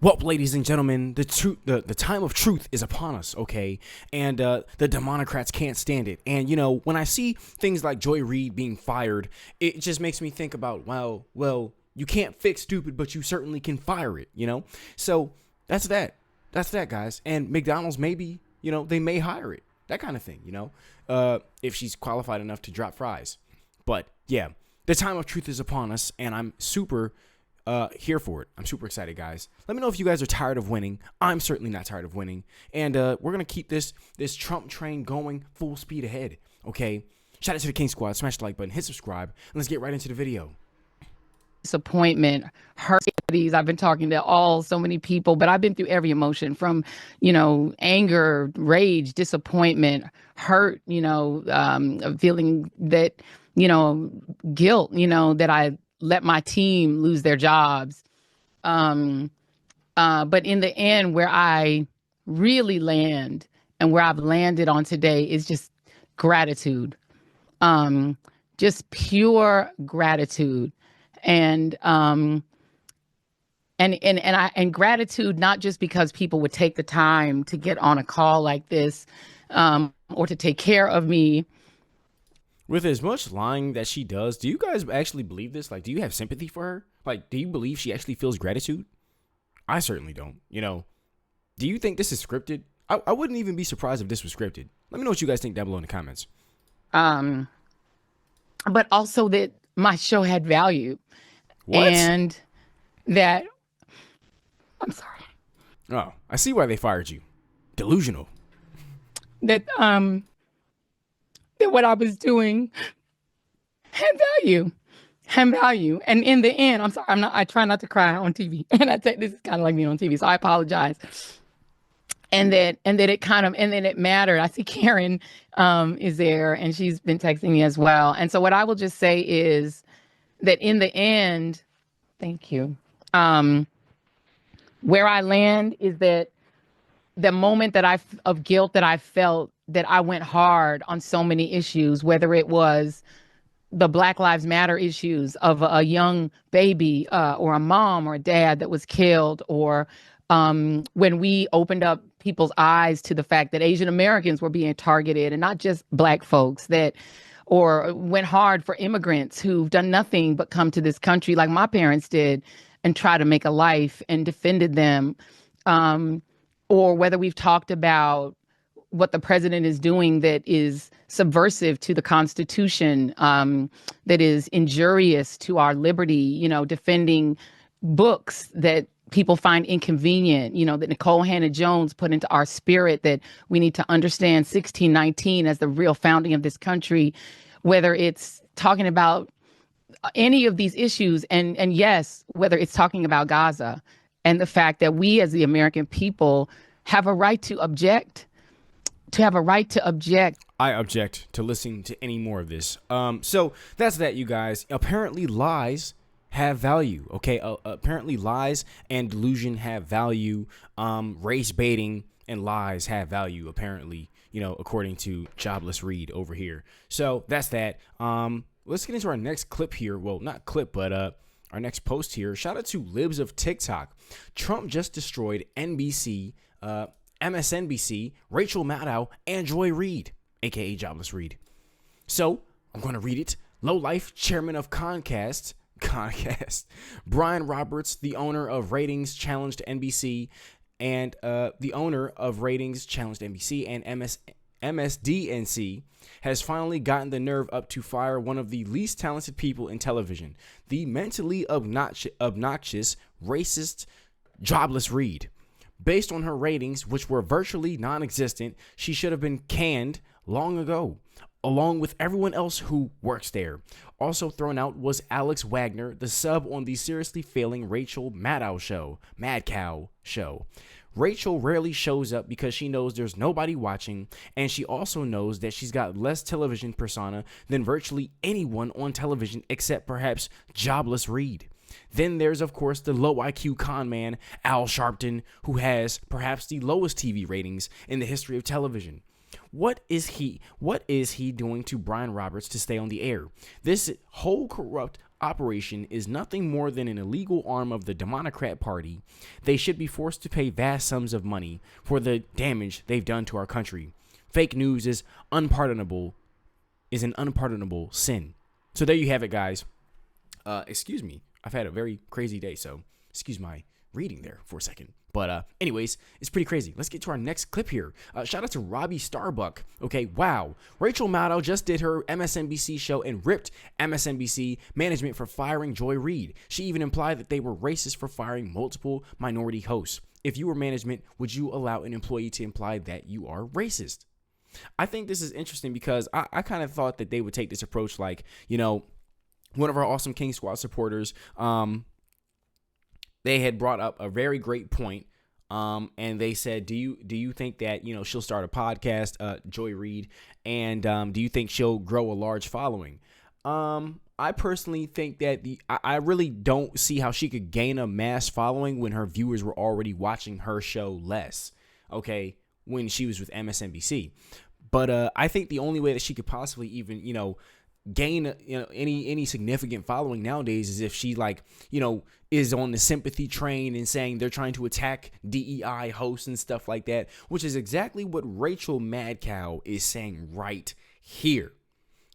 Well, ladies and gentlemen, the time of truth is upon us, okay? And the Democrats can't stand it. And, you know, when I see things like Joy Reid being fired, it just makes me think about, well, you can't fix stupid, but you certainly can fire it, you know? So that's that. That's that, guys. And McDonald's maybe, you know, they may hire it. That kind of thing, you know? If she's qualified enough to drop fries. But, yeah, the time of truth is upon us, and I'm super here for it. I'm super excited, guys. Let me know if you guys are tired of winning. I'm certainly not tired of winning. And we're going to keep this Trump train going full speed ahead, okay? Shout out to the King Squad. Smash the like button. Hit subscribe. And let's get right into the video. Disappointment, hurt. I've been talking to so many people, but I've been through every emotion from, you know, anger, rage, disappointment, hurt, you know, feeling that, you know, guilt, you know, that I let my team lose their jobs. But in the end, where I really land and where I've landed on today is just gratitude, just pure gratitude. And gratitude, not just because people would take the time to get on a call like this, or to take care of me. With as much lying that she does, do you guys actually believe this? Like, do you have sympathy for her? Like, do you believe she actually feels gratitude? I certainly don't. You know, do you think this is scripted? I wouldn't even be surprised if this was scripted. Let me know what you guys think down below in the comments. But also that my show had value. What? And that, I'm sorry. Oh, I see why they fired you. Delusional. That what I was doing had value. And in the end, I'm sorry, I try not to cry on TV. And I say this is kind of like me on TV, so I apologize. And that it mattered. I see Karen is there, and she's been texting me as well. And so what I will just say is that in the end, thank you. Where I land is that the moment of guilt that I felt, that I went hard on so many issues, whether it was the Black Lives Matter issues of a young baby or a mom or a dad that was killed, or when we opened up people's eyes to the fact that Asian Americans were being targeted and not just Black folks, or went hard for immigrants who've done nothing but come to this country like my parents did and try to make a life and defended them. Or whether we've talked about what the president is doing that is subversive to the Constitution, that is injurious to our liberty, you know, defending books that people find inconvenient, you know, that Nicole Hannah-Jones put into our spirit, that we need to understand 1619 as the real founding of this country, whether it's talking about any of these issues. And yes, whether it's talking about Gaza and the fact that we as the American people have a right to object, I object to listening to any more of this. So that's that, you guys. Apparently lies have value, okay? Apparently lies and delusion have value. Race baiting and lies have value, apparently, you know, according to Jobless Reid over here. So that's that. Let's get into our next clip here. Well, not clip, but our next post here. Shout out to Libs of TikTok. Trump just destroyed NBC, MSNBC, Rachel Maddow, and Joy Reid, aka Jobless Reid. So I'm going to read it. Lowlife chairman of Comcast, Brian Roberts, the owner of Ratings, challenged NBC, and MSDNC has finally gotten the nerve up to fire one of the least talented people in television, the mentally obnoxious, racist Jobless Reid. Based on her ratings, which were virtually non-existent, she should have been canned long ago, along with everyone else who works there. Also thrown out was Alex Wagner, the sub on the seriously failing Rachel Maddow show, Mad Cow show. Rachel rarely shows up because she knows there's nobody watching, and she also knows that she's got less television persona than virtually anyone on television except perhaps Jobless Reid. Then there's, of course, the low IQ con man, Al Sharpton, who has perhaps the lowest TV ratings in the history of television. What is he doing to Brian Roberts to stay on the air? This whole corrupt, operation is nothing more than an illegal arm of the Democrat Party. They should be forced to pay vast sums of money for the damage they've done to our country. Fake news is an unpardonable sin. So there you have it, guys. Excuse me. I've had a very crazy day, so excuse my reading there for a second. But anyways, it's pretty crazy. Let's get to our next clip here. Shout out to Robbie Starbuck. Okay, wow. Rachel Maddow just did her MSNBC show and ripped MSNBC management for firing Joy Reid. She even implied that they were racist for firing multiple minority hosts. If you were management, would you allow an employee to imply that you are racist? I think this is interesting because I kind of thought that they would take this approach like, you know, one of our awesome King Squad supporters, they had brought up a very great point, and they said, do you think that, you know, she'll start a podcast, Joy Reid, and do you think she'll grow a large following? I personally think that I really don't see how she could gain a mass following when her viewers were already watching her show less, okay, when she was with MSNBC. But I think the only way that she could possibly even, you know, gain, you know, any significant following nowadays is if she, like, you know, is on the sympathy train and saying they're trying to attack DEI hosts and stuff like that, which is exactly what Rachel Maddow is saying right here.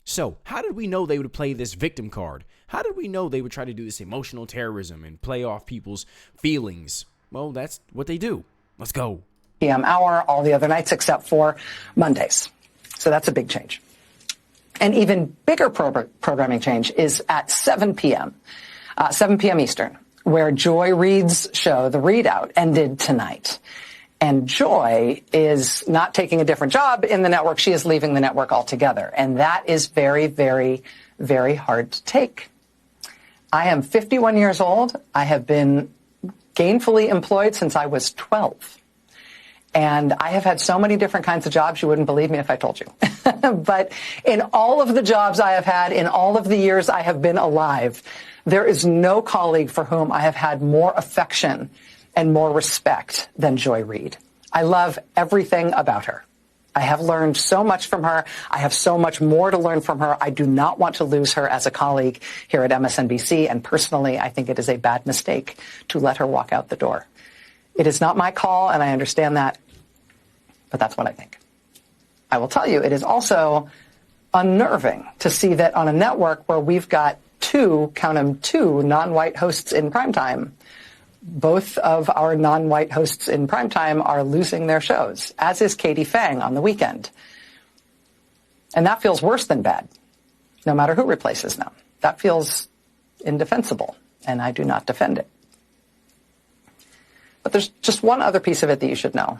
So how did we know they would play this victim card? How did we know they would try to do this emotional terrorism and play off people's feelings? Well, that's what they do. Let's go. PM hour all the other nights except for Mondays. So that's a big change. An even bigger programming change is at 7 p.m. Eastern, where Joy Reid's show, The Readout, ended tonight. And Joy is not taking a different job in the network. She is leaving the network altogether. And that is very, very, very hard to take. I am 51 years old. I have been gainfully employed since I was 12. And I have had so many different kinds of jobs, you wouldn't believe me if I told you. But in all of the jobs I have had, in all of the years I have been alive, there is no colleague for whom I have had more affection and more respect than Joy Reid. I love everything about her. I have learned so much from her. I have so much more to learn from her. I do not want to lose her as a colleague here at MSNBC. And personally, I think it is a bad mistake to let her walk out the door. It is not my call, and I understand that. But that's what I think. I will tell you, it is also unnerving to see that on a network where we've got two non-white hosts in primetime, both of our non-white hosts in primetime are losing their shows, as is Katie Fang on the weekend. And that feels worse than bad, no matter who replaces them. That feels indefensible, and I do not defend it. But there's just one other piece of it that you should know.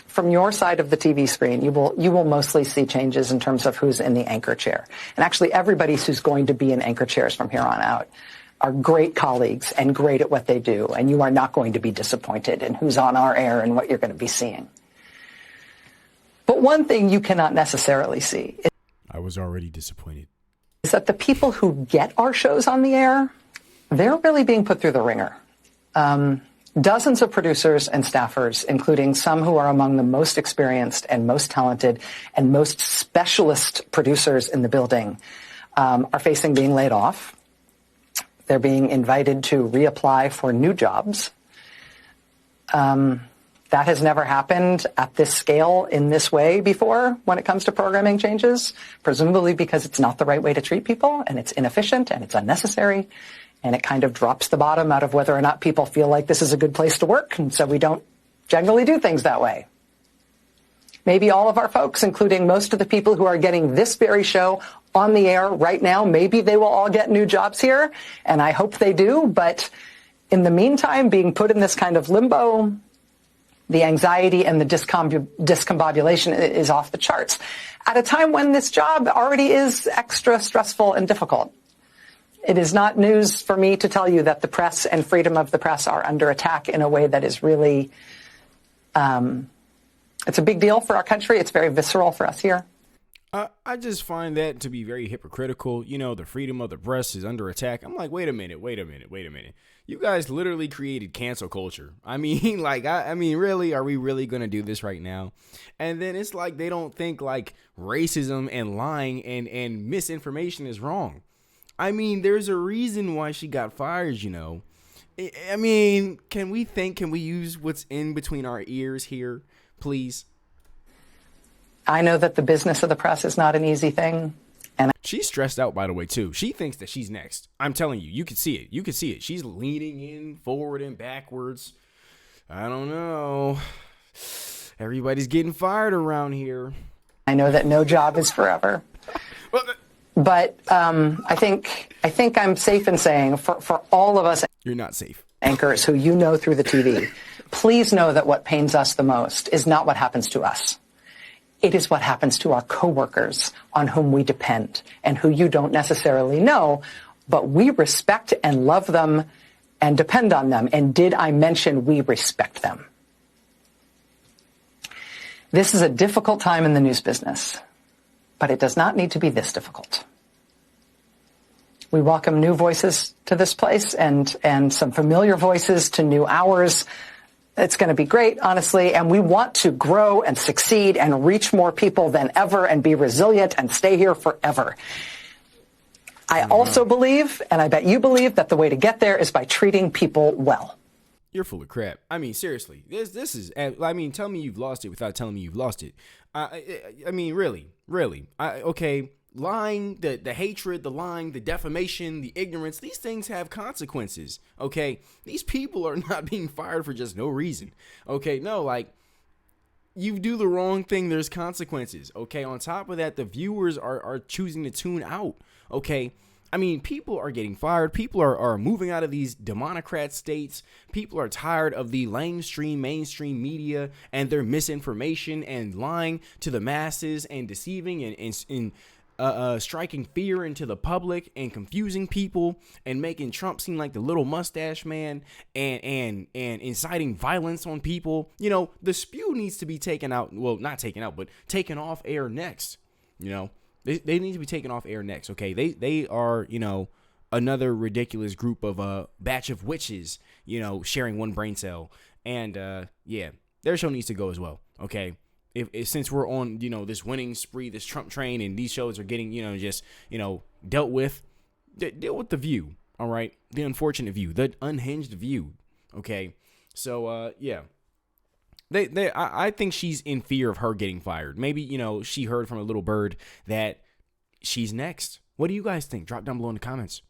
From your side of the TV screen, you will mostly see changes in terms of who's in the anchor chair. And actually, everybody who's going to be in anchor chairs from here on out are great colleagues and great at what they do. And you are not going to be disappointed in who's on our air and what you're going to be seeing. But one thing you cannot necessarily see is I was already disappointed. Is that the people who get our shows on the air, they're really being put through the ringer. Dozens of producers and staffers, including some who are among the most experienced and most talented and most specialist producers in the building, are facing being laid off. They're being invited to reapply for new jobs. That has never happened at this scale in this way before when it comes to programming changes, presumably because it's not the right way to treat people, and it's inefficient and it's unnecessary. And it kind of drops the bottom out of whether or not people feel like this is a good place to work. And so we don't generally do things that way. Maybe all of our folks, including most of the people who are getting this very show on the air right now, maybe they will all get new jobs here. And I hope they do. But in the meantime, being put in this kind of limbo, the anxiety and the discombobulation is off the charts at a time when this job already is extra stressful and difficult. It is not news for me to tell you that the press and freedom of the press are under attack in a way that is really, it's a big deal for our country. It's very visceral for us here. I just find that to be very hypocritical. You know, the freedom of the press is under attack. I'm like, wait a minute. You guys literally created cancel culture. I mean, like, I mean, really, are we really going to do this right now? And then it's like they don't think like racism and lying and misinformation is wrong. I mean, there's a reason why she got fired, I mean, can we use what's in between our ears here, please? I know that the business of the press is not an easy thing. And she's stressed out, by the way, too. She thinks that she's next. I'm telling you, you can see it. You can see it. She's leaning in forward and backwards. I don't know. Everybody's getting fired around here. I know that no job is forever. But I think I'm safe in saying for all of us, you're not safe. Anchors who you know through the TV, please know that what pains us the most is not what happens to us. It is what happens to our coworkers on whom we depend and who you don't necessarily know, but we respect and love them and depend on them. And did I mention we respect them? This is a difficult time in the news business, but it does not need to be this difficult. We welcome new voices to this place and some familiar voices to new hours. It's going to be great, honestly, and we want to grow and succeed and reach more people than ever and be resilient and stay here forever. I also believe, and I bet you believe, that the way to get there is by treating people well. You're full of crap. I mean, seriously, this is, I mean, tell me you've lost it without telling me you've lost it. I mean, really, okay. Lying, the hatred, the lying, the defamation, the ignorance, these things have consequences, okay? These people are not being fired for just no reason, okay? No, like, you do the wrong thing, there's consequences, okay? On top of that, the viewers are choosing to tune out, okay? I mean, people are getting fired. People are moving out of these democrat states. People are tired of the mainstream media and their misinformation and lying to the masses and deceiving and striking fear into the public and confusing people and making Trump seem like the little mustache man and inciting violence on people. You know, the spew needs to be taken out. Well, not taken out, but taken off air next. You know, they need to be taken off air next. Okay, they are, you know, another ridiculous group of batch of witches, you know, sharing one brain cell. And yeah, their show needs to go as well. Okay. If since we're on, you know, this winning spree, this Trump train, and these shows are getting, you know, just, you know, dealt with, deal with The View, all right? The unfortunate View, the unhinged View, okay? So, yeah. I think she's in fear of her getting fired. Maybe, you know, she heard from a little bird that she's next. What do you guys think? Drop down below in the comments.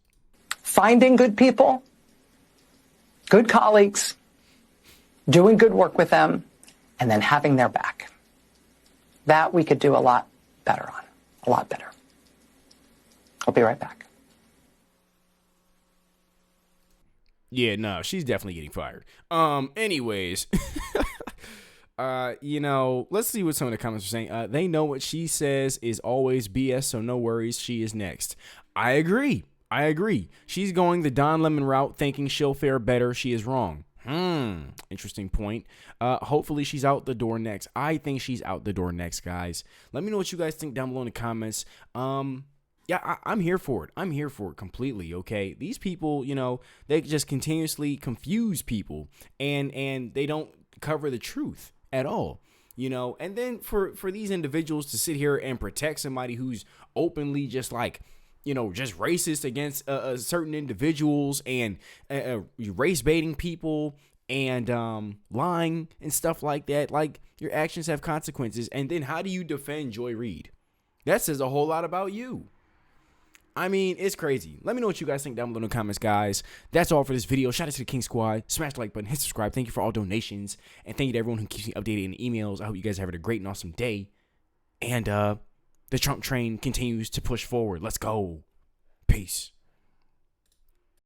Finding good people, good colleagues, doing good work with them, and then having their back. That we could do a lot better on. A lot better. I'll be right back. Yeah, no, she's definitely getting fired. Anyways, you know, let's see what some of the comments are saying. They know what she says is always BS, so no worries, she is next. I agree. She's going the Don Lemon route, thinking she'll fare better. She is wrong. Interesting point. Hopefully she's out the door next. I think she's out the door next, guys. Let me know what you guys think down below in the comments. Yeah, I'm here for it. I'm here for it completely, okay? These people, you know, they just continuously confuse people and they don't cover the truth at all, you know? And then for these individuals to sit here and protect somebody who's openly just like, you know, just racist against certain individuals and race baiting people and lying and stuff like that. Like, your actions have consequences. And then how do you defend Joy Reid? That says a whole lot about you. I mean, it's crazy. Let me know what you guys think down below in the comments, guys. That's all for this video. Shout out to the King Squad. Smash the like button, hit subscribe. Thank you for all donations. And thank you to everyone who keeps me updated in the emails. I hope you guys have a great and awesome day. And the Trump train continues to push forward. Let's go. Peace.